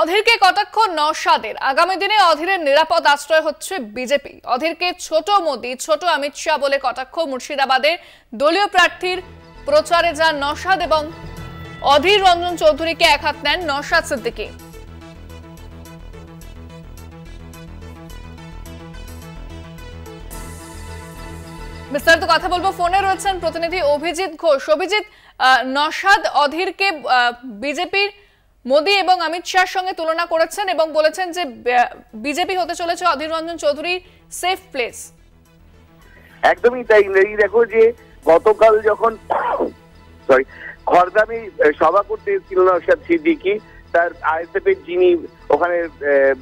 অধীরকে কটাক্ষ নওশাদের। আগামী দিনে অধীরের নিরাপদ আশ্রয় হচ্ছে বিজেপি। অধীরকে ছোট মোদি, ছোট অমিত শাহ বলে কটাক্ষ মুর্শিদাবাদে দলীয় প্রার্থীর প্রচারে যান নওশাদ এবং অধীর রঞ্জন চৌধুরীকে একহাত নেন নওশাদ সিদ্দিকী। বিস্তারিত কথা বলবো, ফোনে রয়েছেন প্রতিনিধি অভিজিৎ ঘোষ। অভিজিৎ, নওশাদ অধীরকে বিজেপির মোদি এবং অমিত শাহর সঙ্গে তুলনা করেছেন এবং বলেছেন যে বিজেপি হতে চলেছে অধীর রঞ্জন চৌধুরীর সেফ প্লেস। একদমই তাই। দেখো যে গতকাল যখন খড়দামে সভা করতে এসেছিল নওশাদ সিদ্দিকী, তার আইএসএফ এর যিনি ওখানে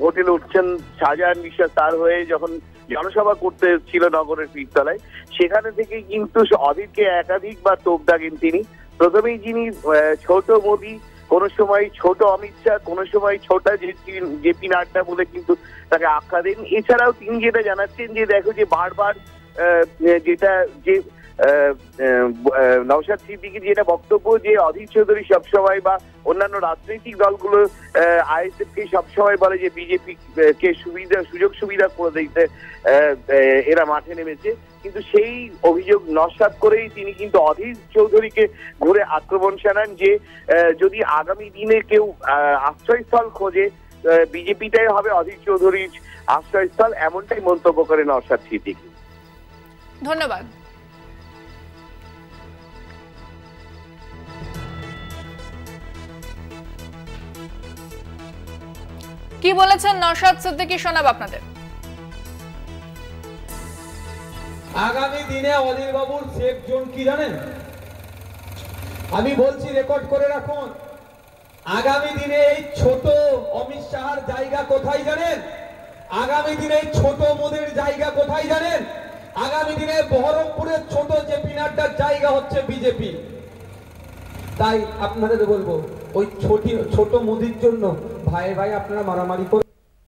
ভোটে লড়ছেন শাহজাহান বিশ্বাস, তার হয়ে যখন জনসভা করতে এসেছিল নগরের পীরতলায়, সেখানে থেকে কিন্তু অধীরকে একাধিকবার তোপ দাগেন তিনি। প্রথমেই যিনি ছোট মোদি, কোন সময় ছোট অমিত শাহ, কোন সময় ছোটা জেপি নাড্ডা বলে কিন্তু তাকে আখ্যা দেন। এছাড়াও তিনি যেটা জানাচ্ছেন যে দেখো যে বারবার যেটা যে নওশাদ সিদ্দিকীর যেটা বক্তব্য যে অধীর চৌধুরী সবসময় বা অন্যান্য রাজনৈতিক দলগুলো আইএসএফ কে সবসময় বলে যে বিজেপি কে সুযোগ সুবিধা করে দিতে এরা মাঠে নেমেছে, কিন্তু সেই অভিযোগ নস্যাৎ করেই তিনি কিন্তু অধীর চৌধুরীকে ঘুরে আক্রমণ শানান যে যদি আগামী দিনে কেউ আশ্রয়স্থল খোঁজে বিজেপিটাই হবে অধীর চৌধুরীর আশ্রয়স্থল, এমনটাই মন্তব্য করে নওশাদ সিদ্দিকী। ধন্যবাদ। কি বলেছেন নওশাদ সিদ্দিকী শোনাব আপনাদের। আগামী দিনে অধীর বাবুর সেফ জোন কি জানেন? আমি বলছি, রেকর্ড করে রাখুন। আগামী দিনে এই ছোট অমিত শাহর জায়গা কোথায় জানেন? আগামী দিনে ছোট মোদির জায়গা কোথায় জানেন? আগামী দিনে বহরমপুরের ছোট জেপি নাড্ডার জায়গা হচ্ছে বিজেপি। তাই আপনাদের বলবো, ওই ছোট মোদির জন্য ভাই আপনারা মারামারি করে